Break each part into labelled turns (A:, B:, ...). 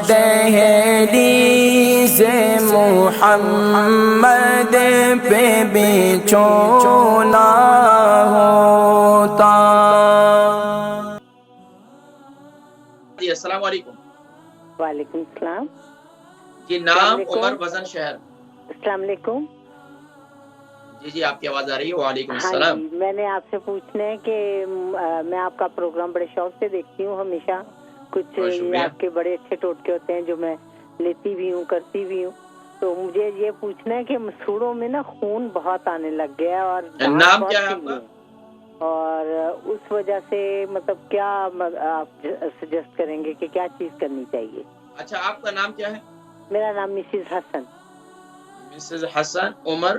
A: دہلیز محمد پہ بچھونا ہوتا.
B: جی السلام علیکم.
C: وعلیکم السلام.
B: جی نام عمر وزن شہر.
C: السلام علیکم.
B: جی آپ کی آواز آ رہی ہے. وعلیکم السلام.
C: ہاں جی، میں نے آپ سے پوچھنا ہے کہ میں آپ کا پروگرام بڑے شوق سے دیکھتی ہوں ہمیشہ. کچھ آپ کے بڑے اچھے ٹوٹکے ہوتے ہیں جو میں لیتی بھی ہوں، کرتی بھی ہوں. تو مجھے یہ پوچھنا ہے کہ مسوڑوں میں نا خون بہت آنے لگ گیا ہے اور
B: نام کیا ہے آپ کا؟
C: اور اس وجہ سے مطلب کیا آپ سجیسٹ کریں گے کہ کیا چیز کرنی چاہیے؟
B: اچھا آپ کا نام کیا ہے؟
C: میرا نام مسز حسن.
B: مسز حسن. عمر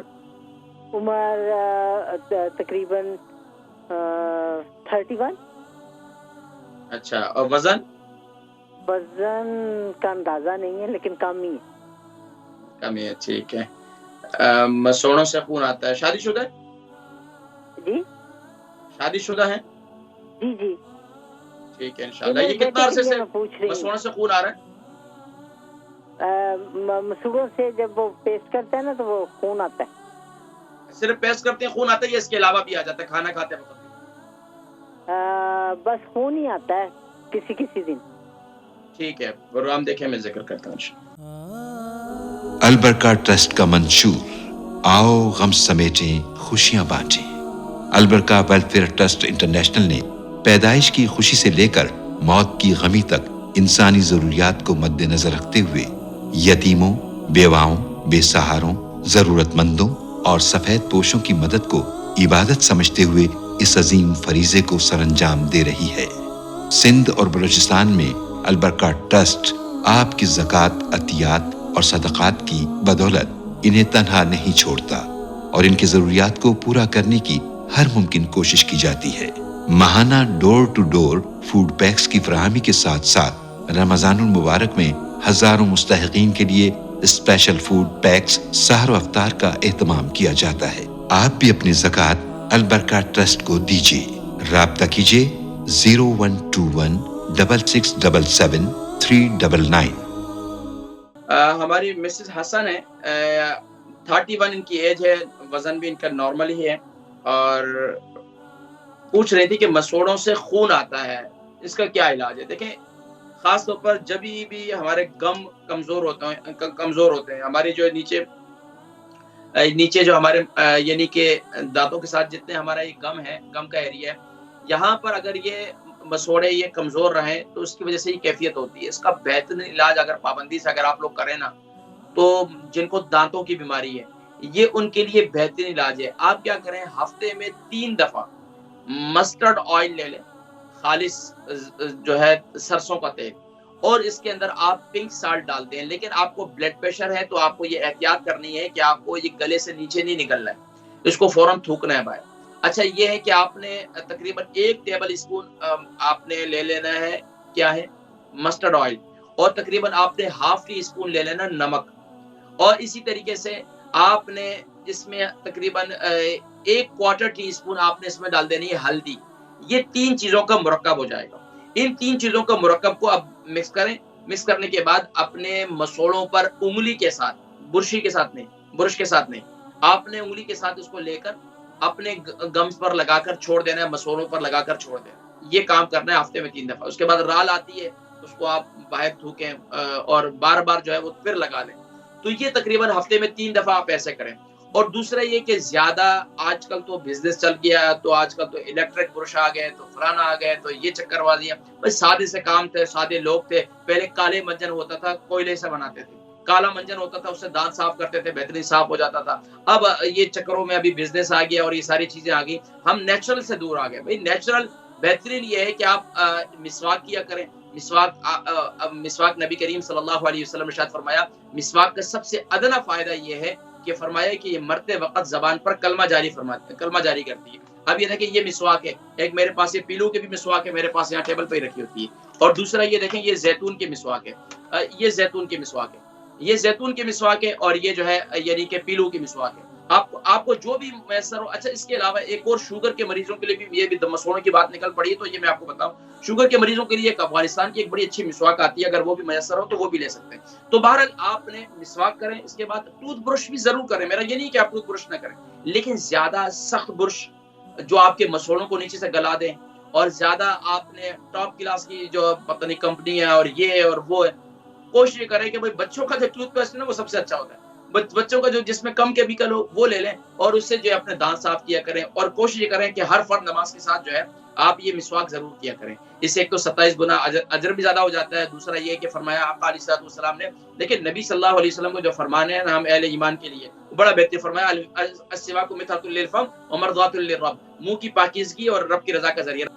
C: تقریباً 31.
B: اچھا اور وزن
C: کا اندازہ نہیں ہے لیکن کم ہی ہے.
B: کم ہے. ٹھیک ہے. مسوڑوں سے خون آتا ہے. شادی شدہ ہے؟
C: جی
B: شادی شدہ ہے.
C: جی جی
B: ٹھیک ہے انشاءاللہ. یہ کتنا عرصے سے مسوڑوں سے خون آ رہا ہے؟
C: مسوڑوں سے جب وہ پیسٹ کرتا ہے نا تو وہ خون آتا ہے.
B: صرف پیسٹ کرتے ہیں خون آتا ہے یا اس کے علاوہ بھی آ جاتا ہے کھانا کھاتے وقت؟
C: بس خون ہی آتا ہے کسی کسی دن.
B: ٹھیک ہے پروگرام دیکھیں میں ذکر کرتا ہوں.
D: البرکہ ٹرسٹ کا منشور آؤ غم سمیٹیں خوشیاں بانٹیں. البرکہ ویلفیئر ٹرسٹ انٹرنیشنل نے پیدائش کی خوشی سے لے کر موت کی غمی تک انسانی ضروریات کو مد نظر رکھتے ہوئے یتیموں، بیواؤں، بے سہاروں، ضرورت مندوں اور سفید پوشوں کی مدد کو عبادت سمجھتے ہوئے اس عظیم فریضے کو سر انجام دے رہی ہے. سندھ اور بلوچستان میں البرکہ ٹرسٹ آپ کی زکوٰۃ، عطیات اور صدقات کی بدولت انہیں تنہا نہیں چھوڑتا اور ان کی ضروریات کو پورا کرنے کی ہر ممکن کوشش کی جاتی ہے. ماہانہ ڈور ٹو ڈور فوڈ پیکس کی فراہمی کے ساتھ ساتھ رمضان المبارک میں ہزاروں مستحقین کے لیے اسپیشل فوڈ پیکس سحر و افطار کا اہتمام کیا جاتا ہے. آپ بھی اپنی زکوٰۃ البرکہ ٹرسٹ کو دیجیے. رابطہ کیجیے 0121 6677 399.
B: ہماری مسز حسن ہے. 31 ان کی ایج ہے. وزن بھی ان کا نارمل ہی ہے اور پوچھ رہی تھی کہ مسوڑوں سے خون آتا ہے اس کا کیا علاج ہے. دیکھیں خاص طور پر جب بھی ہمارے گم کمزور ہوتے ہیں ہماری جو نیچے جو ہمارے یعنی کہ دانتوں کے ساتھ جتنے ہمارا یہ گم کا ایریا ہے یہاں پر اگر یہ مسوڑے یہ کمزور رہیں تو اس کی وجہ سے یہ کیفیت ہوتی ہے. اس کا بہترین علاج اگر پابندی سے اگر آپ لوگ کریں نا تو جن کو دانتوں کی بیماری ہے یہ ان کے لیے بہترین علاج ہے. آپ کیا کریں ہفتے میں 3 دفعہ مسٹرڈ آئل لے لیں، خالص جو ہے سرسوں کا تیل، اور اس کے اندر آپ پنک سالٹ ڈالتے ہیں. لیکن آپ کو بلڈ پریشر ہے تو آپ کو یہ احتیاط کرنی ہے کہ آپ کو یہ گلے سے نیچے نہیں نکلنا ہے، اس کو فوراً تھوکنا ہے باہر. اچھا یہ ہے کہ آپ نے تقریباً 1 ٹیبل اسپون آپ نے لے لینا ہے کیا ہے مسٹرڈ آئل، اور تقریباً آپ نے ½ ٹی اسپون لے لینا نمک، اور اسی طریقے سے آپ نے اس میں تقریباً 1/4 ٹی اسپون آپ نے اس میں ڈال دینی ہے ہلدی. یہ 3 چیزوں کا مرکب ہو جائے گا. ان 3 چیزوں کا مرکب کو اب مکس کریں. مکس کرنے کے بعد اپنے مسوڑوں پر انگلی کے ساتھ، برش کے ساتھ نہیں، آپ نے انگلی کے ساتھ اس کو لے کر اپنے گمز پر لگا کر چھوڑ دینا ہے، مسوڑوں پر لگا کر چھوڑ دینا. یہ کام کرنا ہے ہفتے میں 3 دفعہ. اس کے بعد رال آتی ہے اس کو آپ باہر تھوکیں اور بار بار جو ہے وہ پھر لگا لیں. تو یہ تقریباً ہفتے میں 3 دفعہ آپ ایسے کریں. اور دوسرا یہ کہ زیادہ آج کل تو بزنس چل گیا تو آج کل تو الیکٹرک برش آ گئے تو فلانا آ گئے تو یہ چکر بازیاں. بھائی سادے سے کام تھے، سادے لوگ تھے. پہلے کالے منجن ہوتا تھا کوئلے سے بناتے تھے، کالا منجن ہوتا تھا اس سے دانت صاف کرتے تھے بہترین صاف ہو جاتا تھا. اب یہ چکروں میں ابھی بزنس آ گیا اور یہ ساری چیزیں آ گئی، ہم نیچرل سے دور آ گئے. بھائی نیچرل بہترین یہ ہے کہ آپ مسواک کیا کریں. مسواک نبی کریم صلی اللہ علیہ وسلم نے ارشاد فرمایا مسواک کا سب سے ادنا فائدہ یہ ہے کہ فرمایا کہ یہ مرتے وقت زبان پر کلمہ جاری کرتی ہے. اب یہ دیکھیں یہ مسواک ہے، ایک میرے پاس یہ پیلو کے بھی مسواک ہے میرے پاس یہاں ٹیبل پہ ہی رکھی ہوتی ہے، اور دوسرا یہ دیکھیں یہ زیتون کے مسواک ہے. یہ زیتون کے مسواک ہے اور یہ جو ہے یعنی کہ پیلو کی مسواک ہے. آپ کو جو بھی میسر ہو. اچھا اس کے علاوہ ایک اور شوگر کے مریضوں کے لیے بھی یہ بھی مسوڑوں کی بات نکل پڑی ہے، تو یہ میں آپ کو بتاؤں، شوگر کے مریضوں کے لیے ایک افغانستان کی ایک بڑی اچھی مسواک آتی ہے، اگر وہ بھی میسر ہو تو وہ بھی لے سکتے ہیں. تو بہرحال آپ نے مسواک کریں، اس کے بعد ٹوتھ برش بھی ضرور کریں. میرا یہ نہیں کہ آپ ٹوتھ برش نہ کریں، لیکن زیادہ سخت برش جو آپ کے مسوڑوں کو نیچے سے گلا دیں، اور زیادہ آپ نے ٹاپ کلاس کی جو پتہ نہیں کمپنی ہے اور یہ اور وہ ہے، کوشش یہ کریں کہ بھائی بچوں کا جو ٹوتھ پیسٹ ہے نا وہ سب سے اچھا ہوتا ہے. بچوں کا جو جس میں کم کیمیکل ہو وہ لے لیں، اور اس سے جو ہے اپنے دانت صاف کیا کریں. اور کوشش یہ کریں کہ ہر فرد نماز کے ساتھ جو ہے آپ یہ مسواک ضرور کیا کریں. اس سے ایک تو 27 گنا اجر بھی زیادہ ہو جاتا ہے، دوسرا یہ کہ فرمایا آقا علیہ الصلوۃ والسلام نے، لیکن نبی صلی اللہ علیہ وسلم کو جو فرمان ہے نا ہم اہل ایمان کے لیے بڑا بہتر فرمایا، السواک مطہرۃ للفم ومرضاۃ للرب، منہ کی پاکیزگی اور رب کی رضا کا ذریعہ.